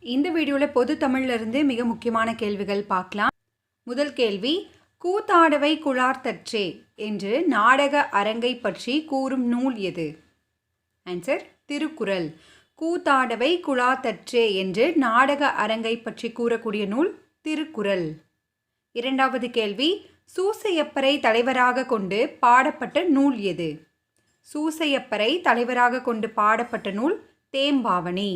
இந்த வீடியோவில் பொது தமிழ்லேருந்து மிக முக்கியமான கேள்விகள் பார்க்கலாம். முதல் கேள்வி, கூத்தாடவை குழார்த்தற்றே என்று நாடக அரங்கை பற்றி கூறும் நூல் எது? ஆன்சர் திருக்குறள். கூத்தாடவை குழார்த்தற்றே என்று நாடக அரங்கை பற்றி கூறக்கூடிய நூல் திருக்குறள். இரண்டாவது கேள்வி, சூசையப்பரை தலைவராக கொண்டு பாடப்பட்ட நூல் எது? சூசையப்பரை தலைவராக கொண்டு பாடப்பட்ட நூல் தேம்பாவணி.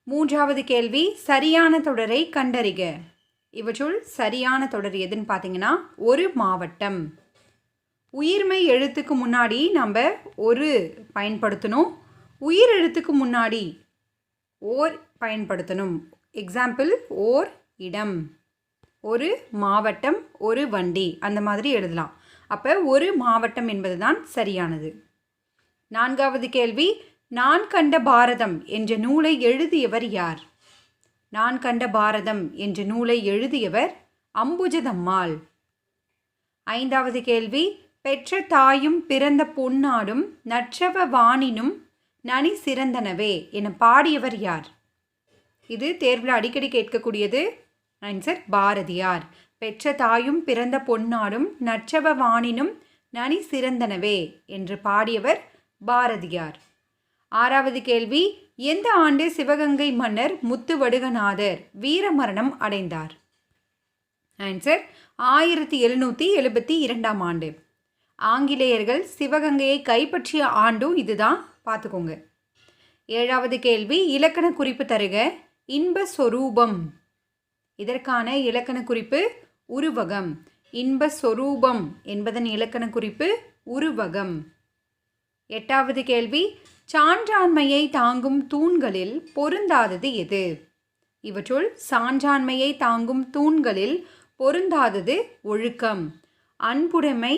மூன்றாவது கேள்வி, சரியான தொடரை கண்டறிக. இவற்றுள் சரியான தொடர் எதுன்னு பார்த்தீங்கன்னா ஒரு மாவட்டம். உயிர்மெய் எழுத்துக்கு முன்னாடி நம்ம ஒரு பயன்படுத்தணும், உயிர் எழுத்துக்கு முன்னாடி ஓர் பயன்படுத்தணும். எக்ஸாம்பிள், ஓர் இடம், ஒரு மாவட்டம், ஒரு வண்டி, அந்த மாதிரி எழுதலாம். அப்போ ஒரு மாவட்டம் என்பது தான் சரியானது. நான்காவது கேள்வி, நான் கண்ட பாரதம் என்ற நூலை எழுதியவர் யார்? நான் கண்ட பாரதம் என்ற நூலை எழுதியவர் அம்புஜதம்மாள். ஐந்தாவது கேள்வி, பெற்ற தாயும் பிறந்த பொன்னாடும் நற்றவ வாணினும் நனி சிறந்தனவே என பாடியவர் யார்? இது தேர்வில் அடிக்கடி கேட்கக்கூடியது. ஆன்சர் பாரதியார். பெற்ற தாயும் பிறந்த பொன்னாடும் நற்றவ வாணினும் நனி சிறந்தனவே என்று பாடியவர் பாரதியார். ஆறாவது கேள்வி, எந்த ஆண்டு சிவகங்கை மன்னர் முத்துவடுகநாதர் வீரமரணம் அடைந்தார்? ஆன்சர் 1772 ஆண்டு. ஆங்கிலேயர்கள் சிவகங்கையை கைப்பற்றிய ஆண்டும் இதுதான், பார்த்துக்கோங்க. ஏழாவது கேள்வி, இலக்கண குறிப்பு தருக. இன்ப சொரூபம், இதற்கான இலக்கண குறிப்பு உருவகம். இன்ப சொரூபம் என்பதன் இலக்கண குறிப்பு உருவகம். எட்டாவது கேள்வி, சான்றாண்மையை தாங்கும் தூண்களில் பொருந்தாதது எது? இவற்றுள் சான்றாண்மையை தாங்கும் தூண்களில் பொருந்தாதது ஒழுக்கம், அன்புடைமை,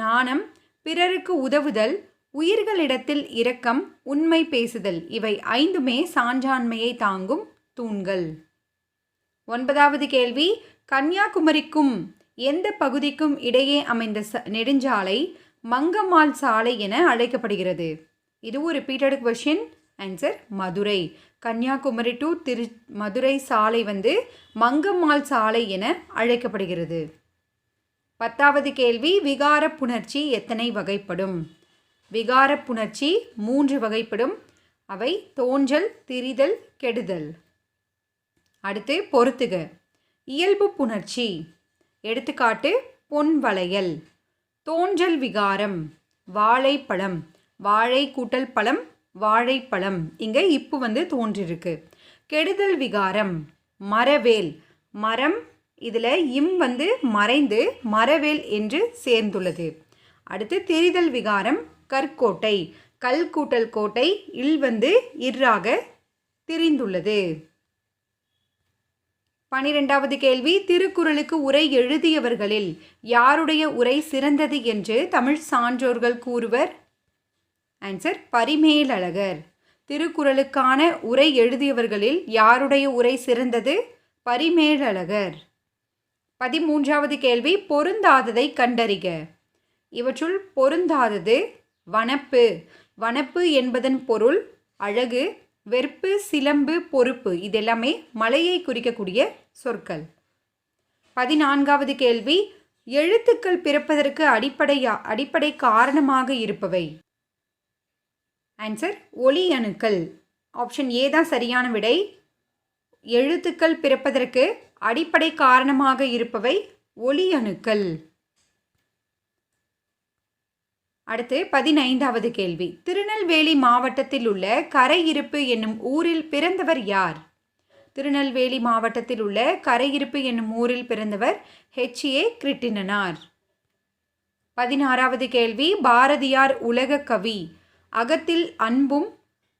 நாணம், பிறருக்கு உதவுதல், உயிர்களிடத்தில் இரக்கம், உண்மை பேசுதல், இவை ஐந்துமே சான்றாண்மையை தாங்கும் தூண்கள். ஒன்பதாவது கேள்வி, கன்னியாகுமரிக்கும் எந்த பகுதிக்கும் இடையே அமைந்த நெடுஞ்சாலை மங்கம்மாள் சாலை என அழைக்கப்படுகிறது? இது ஒரு repeated question. Answer Madurai. Kanyakumari to Madurai சாலை மங்கம்மாள் சாலை என அழைக்கப்படுகிறது. பத்தாவது கேள்வி, விகார புணர்ச்சி எத்தனை வகைப்படும்? விகார புணர்ச்சி 3 வகைப்படும். அவை தோன்றல், திரிதல், கெடுதல். அடுத்து பொறுத்துக. இயல்பு புணர்ச்சி, எடுத்துக்காட்டு பொன் வளையல். தோன்றல் விகாரம், வாழைப்பழம், வாழை கூட்டல் பழம், வாழைப்பழம், இங்கே இப்பு தோன்றிருக்கு. கெடுதல் விகாரம், மரவேல், மரம், இதில் இம் மறைந்து மரவேல் என்று சேர்ந்துள்ளது. அடுத்து திரிதல் விகாரம், கற்கோட்டை, கல் கூட்டல் கோட்டை, இல் இர்ராக திரிந்துள்ளது. 12வது கேள்வி, திருக்குறளுக்கு உரை எழுதியவர்களில் யாருடைய உரை சிறந்தது என்று தமிழ் சான்றோர்கள் கூறுவர்? ஆன்சர் பரிமேலழகர். திருக்குறளுக்கான உரை எழுதியவர்களில் யாருடைய உரை சிறந்தது? பரிமேலழகர். 13வது கேள்வி, பொருந்தாததை கண்டறிக. இவற்றுள் பொருந்தாதது வனப்பு. வனப்பு என்பதன் பொருள் அழகு. வெற்பு, சிலம்பு, பொறுப்பு, இதெல்லாமே மலையை குறிக்கக்கூடிய சொற்கள். 14வது கேள்வி, எழுத்துக்கள் பிறப்பதற்கு அடிப்படை காரணமாக இருப்பவை? ஆன்சர் ஒலி அணுக்கள். ஆப்ஷன் ஏ தான் சரியான விடை. எழுத்துக்கள் பிறப்பதற்கு அடிப்படை காரணமாக இருப்பவை ஒலி அணுக்கள். அடுத்து 15வது கேள்வி, திருநெல்வேலி மாவட்டத்தில் உள்ள கரையிருப்பு என்னும் ஊரில் பிறந்தவர் யார்? திருநெல்வேலி மாவட்டத்தில் உள்ள கரையிருப்பு என்னும் ஊரில் பிறந்தவர் H.A. கிருட்டிணனார். 16வது கேள்வி, பாரதியார் உலக கவி, அகத்தில் அன்பும்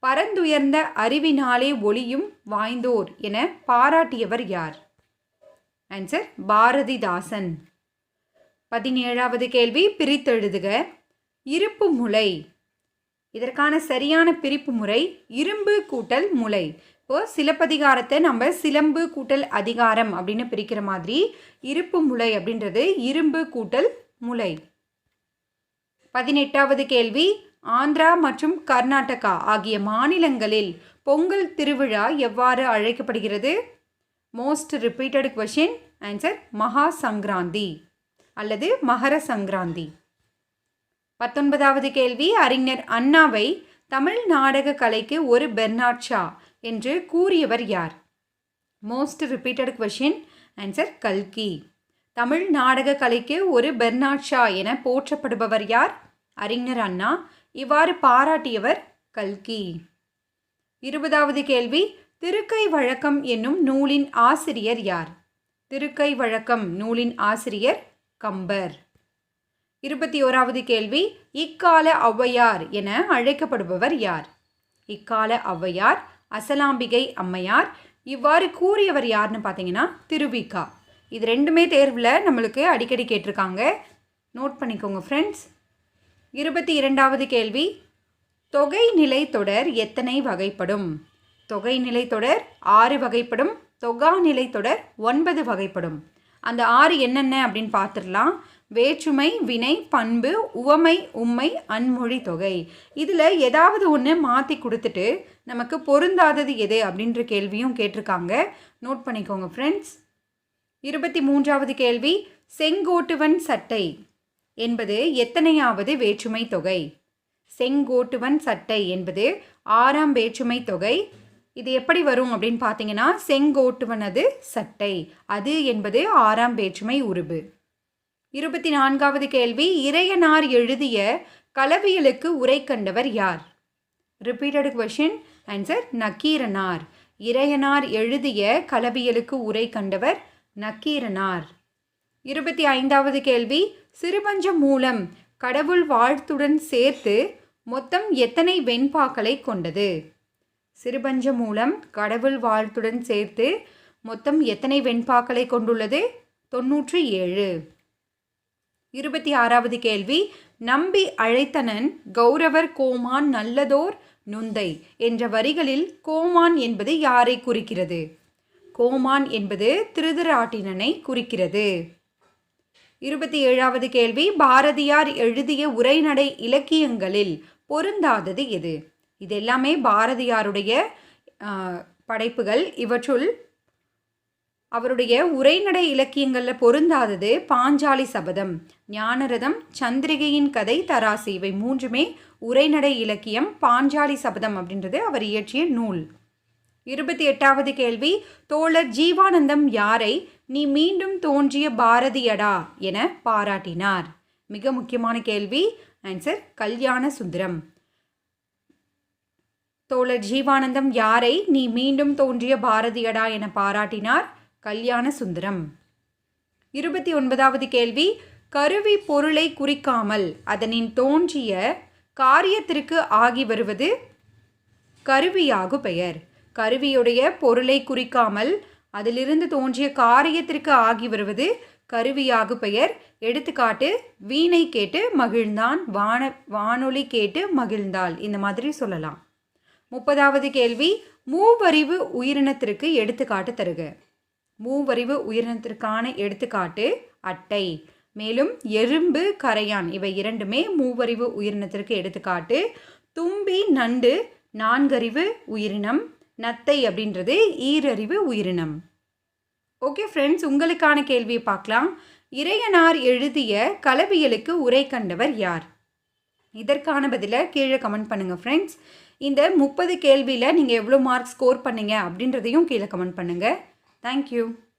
பரந்துயர்ந்த அறிவினாலே ஒளியும் வாய்ந்தோர் என பாராட்டியவர் யார்? ஆன்சர் பாரதிதாசன். 17வது கேள்வி, பிரித்தெழுதுக. இருப்பு முளை, இதற்கான சரியான பிரிப்பு முறை இரும்பு கூட்டல் முளை. இப்போ சிலப்பதிகாரத்தை நம்ம சிலம்பு கூட்டல் அதிகாரம் அப்படின்னு பிரிக்கிற மாதிரி இருப்பு முளை அப்படின்றது இரும்பு கூட்டல் முளை. 18வது கேள்வி, ஆந்திரா மற்றும் கர்நாடகா ஆகிய மாநிலங்களில் பொங்கல் திருவிழா எவ்வாறு அழைக்கப்படுகிறது? Most repeated question. ஆன்சர் மகா சங்கராந்தி அல்லது மகர சங்கராந்தி. 19வது கேள்வி, அறிஞர் அண்ணாவை தமிழ் நாடக கலைக்கு ஒரு பெர்னாட் ஷா என்று கூறியவர் யார்? Most repeated question. ஆன்சர் கல்கி. தமிழ் நாடக கலைக்கு ஒரு பெர்னாட் ஷா என போற்றப்படுபவர் யார்? அறிஞர் அண்ணா. இவ்வாறு பாராட்டியவர் கல்கி. 20வது கேள்வி, திருக்கை வழக்கம் என்னும் நூலின் ஆசிரியர் யார்? திருக்கை வழக்கம் நூலின் ஆசிரியர் கம்பர். 21வது கேள்வி, இக்கால ஔவையார் என அழைக்கப்படுபவர் யார்? இக்கால ஔவையார் அசலாம்பிகை அம்மையார். இவ்வாறு கூறியவர் யாருன்னு பார்த்தீங்கன்னா திருவிக்கா. இது ரெண்டுமே தேர்வில் நம்மளுக்கு அடிக்கடி கேட்டிருக்காங்க, நோட் பண்ணிக்கோங்க ஃப்ரெண்ட்ஸ். 22வது கேள்வி, தொகை நிலைத்தொடர் எத்தனை வகைப்படும்? தொகை நிலைத்தொடர் 6 வகைப்படும். தொகா நிலைத்தொடர் 9 வகைப்படும். அந்த 6 என்னென்ன அப்படின்னு பார்த்துடலாம். வேற்றுமை, வினை, பண்பு, உவமை, உம்மை, அன்மொழி தொகை. இதில் ஏதாவது ஒன்று மாற்றி கொடுத்துட்டு நமக்கு பொருந்தாதது எது அப்படின்ற கேள்வியும் கேட்டிருக்காங்க, நோட் பண்ணிக்கோங்க ஃப்ரெண்ட்ஸ். 23வது கேள்வி, செங்கோட்டுவன் சட்டை என்பது எத்தனையாவது வேற்றுமை தொகை? செங்கோட்டுவன் சட்டை என்பது 6ஆம் வேற்றுமை தொகை. இது எப்படி வரும் அப்படின்னு பார்த்தீங்கன்னா, செங்கோட்டுவனது சட்டை, அது என்பது 6ஆம் வேற்றுமை உருபு. 24வது கேள்வி, இறையனார் எழுதிய களவியலுக்கு உரை கண்டவர் யார்? Repeated question. Answer Nakkeeranar. Iraiyanar எழுதிய களவியலுக்கு உரை கண்டவர் நக்கீரனார். 25வது கேள்வி, சிறுபஞ்ச மூலம் கடவுள் வாழ்த்துடன் சேர்த்து மொத்தம் எத்தனை வெண்பாக்களை கொண்டது? சிறுபஞ்ச மூலம் கடவுள் வாழ்த்துடன் சேர்த்து மொத்தம் எத்தனை வெண்பாக்களை கொண்டுள்ளது? 97. 26வது கேள்வி, நம்பி அழைத்தனன் கௌரவர் கோமான் நல்லதோர் நுந்தை என்ற வரிகளில் கோமான் என்பது யாரை குறிக்கிறது? கோமான் என்பது திருதராட்டினனை குறிக்கிறது. 27வது கேள்வி, பாரதியார் எழுதிய உரைநடை இலக்கியங்களில் பொருந்தாதது எது? இது எல்லாமே பாரதியாருடைய படைப்புகள். இவற்றுள் அவருடைய உரைநடை இலக்கியங்களில் பொருந்தாதது பாஞ்சாலி சபதம், ஞானரதம், சந்திரிகையின் கதை, தராசு. இவை 3மே உரைநடை இலக்கியம். பாஞ்சாலி சபதம் அப்படின்றது அவர் இயற்றிய நூல். 28வது கேள்வி, தோழர் ஜீவானந்தம் யாரை நீ மீண்டும் தோன்றிய பாரதியடா என பாராட்டினார்? மிக முக்கியமான கேள்வி. ஆன்சர் கல்யாண சுந்தரம். தோழர் ஜீவானந்தம் யாரை நீ மீண்டும் தோன்றிய பாரதியடா என பாராட்டினார்? கல்யாண சுந்தரம். 29வது கேள்வி, கருவி பொருளை குறிக்காமல் அதனின் தோன்றிய காரியத்திற்கு ஆகி வருவது கருவியாகு பெயர். கருவியுடைய பொருளை குறிக்காமல் அதிலிருந்து தோன்றிய காரியத்திற்கு ஆகி வருவது கருவியாகு பெயர். எடுத்துக்காட்டு, வீணை கேட்டு மகிழ்ந்தான், வானொலி கேட்டு மகிழ்ந்தாள். இந்த மாதிரி சொல்லலாம். 30வது கேள்வி, மூவறிவு உயிரினத்திற்கு எடுத்துக்காட்டு தருக. மூவறிவு உயிரினத்திற்கான எடுத்துக்காட்டு அட்டை. மேலும் எறும்பு, கரையான் இவை 2மே மூவறிவு உயிரினத்திற்கு எடுத்துக்காட்டு. தும்பி, நண்டு 4அறிவு உயிரினம். நத்தை அப்படின்றது ஈரறிவு உயிரினம். ஓகே ஃப்ரெண்ட்ஸ், உங்களுக்கான கேள்வியை பார்க்கலாம். இறையனார் எழுதிய களவியலுக்கு உரை கண்டவர் யார்? இதற்கான பதிலை கீழே கமெண்ட் பண்ணுங்கள் ஃப்ரெண்ட்ஸ். இந்த 30 கேள்வியில் நீங்கள் எவ்வளோ மார்க் ஸ்கோர் பண்ணீங்க அப்படின்றதையும் கீழே கமெண்ட் பண்ணுங்கள். தேங்க்யூ.